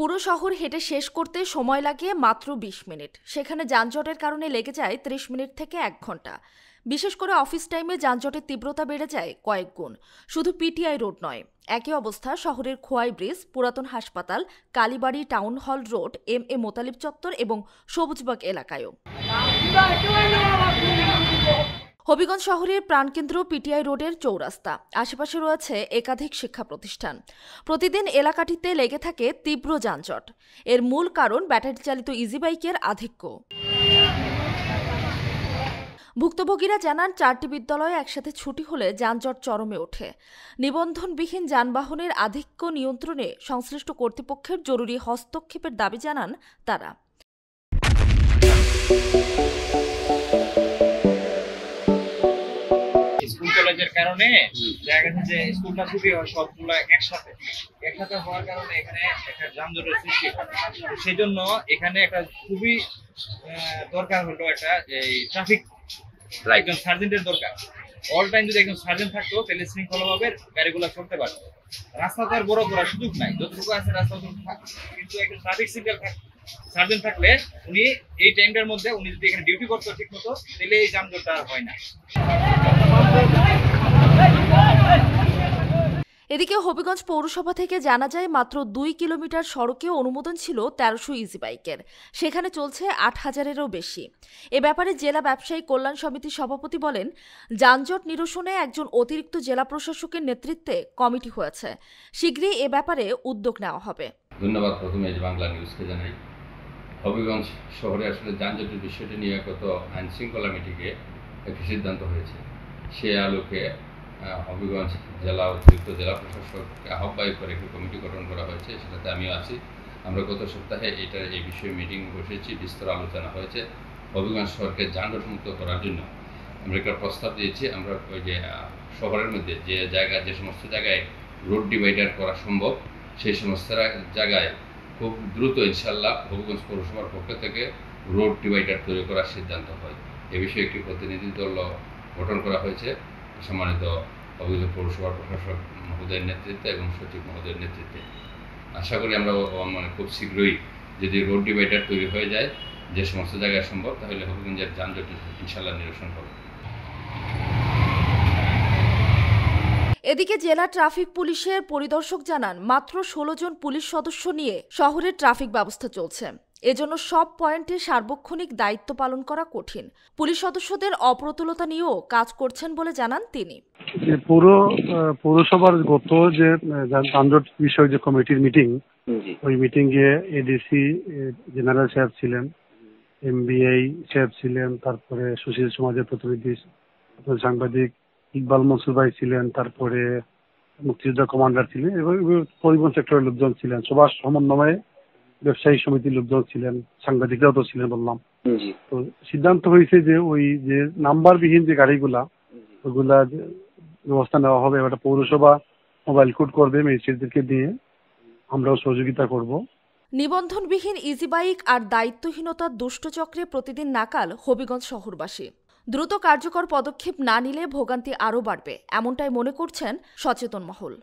পুরো শহর হেঁটে শেষ করতে সময় লাগে মাত্র ২০ মিনিট। সেখানে যানজটের কারণে লেগে যায় ৩০ মিনিট থেকে ১ ঘন্টা। বিশেষ করে অফিস টাইমে যানজটের তীব্রতা বেড়ে যায় কয়েক গুণ। শুধু পিটিআই রোড নয়, একই অবস্থা শহরের খোয়াই ব্রিজ, পুরাতন হাসপাতাল, Kalibari town hall road, M A. Motalib চত্বর এবং সবুজবাগ এলাকায়ও। হবিগঞ্জ শহরের প্রাণকেন্দ্র পিটিআই রোডের চৌরাস্তা, আশেপাশে রয়েছে একাধিক শিক্ষা প্রতিষ্ঠান। প্রতিদিন এলাকাটিতে লেগে থাকে তীব্র যানজট। এর মূল কারণ ব্যাটারি চালিত ইজি বাইকের আধিক্য। ভুক্তভোগীরা জানান, 4টি বিদ্যালয়ে একসাথে ছুটি হলে যানজট চরমে ওঠে। নিবন্ধনবিহীন যানবাহনের আধিক্য নিয়ন্ত্রণে সংশ্লিষ্ট কর্তৃপক্ষের জরুরি হস্তক্ষেপের দাবি জানান তারা। স্কুল কলেজের কারণে দেখা গেছে যে স্কুলটা ছুটি হয় সবগুলো একসাথে হওয়ার কারণে এখানে একটা যানজটের সৃষ্টি হয়। সেই জন্য এখানে একটা খুবই দরকার হলো একটা এই ট্রাফিক একজন সার্জেন্টের দরকার। অল টাইম যদি একজন সার্জেন্ট থাকতো তাহলে শৃঙ্খলাভাবে গাড়িগুলো চলতে পারতো। রাস্তা তো আর বড় করার সুযোগ নাই, যতটুকু আছে রাস্তা কিন্তু একজন ট্রাফিক সিগন্যাল সার্জেন্ট থাকলে উনি এই টাইমটার মধ্যে উনি যদি এখানে ডিউটি করতো ঠিক মতো, তাহলে এই যানজটটা আর হয় না। এদিকে হবিগঞ্জ পৌরসভা থেকে জানা যায়, মাত্র 2 কিলোমিটার সড়কে অনুমোদন ছিল 1300 ইজি বাইকের, সেখানে চলছে 8000-এরও বেশি। এ ব্যাপারে জেলা ব্যবসায়ী কল্যাণ সমিতির সভাপতি বলেন, যানজট নিরসনে একজন অতিরিক্ত জেলা প্রশাসকের নেতৃত্বে কমিটি হয়েছে, শীঘ্রই এ ব্যাপারে উদ্যোগ নেওয়া হবে। ধন্যবাদ প্রথমে বাংলা নিউজকে জানাই। হবিগঞ্জ শহরে আসলে যানজটের বিষয়টি নিয়ে গত আইন শৃঙ্খলা মিটিংয়ে একটি সিদ্ধান্ত হয়েছে। সে আলোকে হবিগঞ্জ জেলা অতিরিক্ত জেলা প্রশাসককে আহ্বায়ক করে একটি কমিটি গঠন করা হয়েছে, সেটাতে আমিও আছি। আমরা গত সপ্তাহে এই বিষয়ে মিটিং বসেছি, বিস্তর আলোচনা হয়েছে। হবিগঞ্জ শহরকে যানজট মুক্ত করার জন্য আমরা একটা প্রস্তাব দিয়েছি। আমরা ওই যে শহরের মধ্যে যে সমস্ত জায়গায় রোড ডিভাইডার করা সম্ভব, সেই সমস্ত জায়গায় খুব দ্রুত ইনশাল্লাহ হবিগঞ্জ পৌরসভার পক্ষ থেকে রোড ডিভাইডার তৈরি করার সিদ্ধান্ত হয়। এ বিষয়ে একটি প্রতিনিধি দল গঠন করা হয়েছে সম্মানিত হবিগঞ্জ পৌরসভার প্রশাসক মহোদয়ের নেতৃত্বে এবং সচিব মহোদয়ের নেতৃত্বে। আশা করি আমরা খুব শীঘ্রই যদি রোড ডিভাইডার তৈরি হয়ে যায় যে সমস্ত জায়গায় সম্ভব, তাহলে হবিগঞ্জের যানজট ইনশাল্লাহ নিরসন হবে। এদিকে জেলা ট্রাফিক পুলিশের পরিদর্শক জানান, মাত্র 16 জন পুলিশ সদস্য নিয়ে শহরের ট্রাফিক ব্যবস্থা চলছে। এজন্য সব পয়েন্টে সার্বক্ষণিক দায়িত্ব পালন করা কঠিন। পুলিশ সদস্যদের অপ্রতুলতা নিয়েও কাজ করছেন বলে জানান তিনি। পৌরসভার গত যে যানজট বিষয় যে কমিটির মিটিং, ওই মিটিংয়ে এডিসি জেনারেল সাহেব ছিলেন, এমবিআই সাহেব ছিলেন, তারপরে সুশীল সমাজের প্রতিনিধি সাংবাদিক ইকবাল মনসুর ভাই ছিলেন, তারপরে মুক্তিযোদ্ধা কমান্ডার ছিলেন এবং পরিবহন সেক্টরের লোকজন ছিলেন। সবার সমন্বয়ে ব্যবসায়ী সমিতির লোকজন ছিলেন, সাংবাদিকরাও তো ছিলেন বললাম। তো সিদ্ধান্ত হয়েছে যে ওই যে নাম্বারবিহীন যে গাড়িগুলা, ওগুলা ব্যবস্থা নেওয়া হবে। একটা পৌরসভা মোবাইল কোড করবে ম্যাজিস্ট্রেটদেরকে দিয়ে, আমরাও সহযোগিতা করব। নিবন্ধনবিহীন ইজি বাইক আর দায়িত্বহীনতার দুষ্টচক্রে প্রতিদিন নাকাল হবিগঞ্জ শহরবাসী। দ্রুত কার্যকর পদক্ষেপ না নিলে ভোগান্তি আরও বাড়বে, এমনটাই মনে করছেন সচেতন মহল।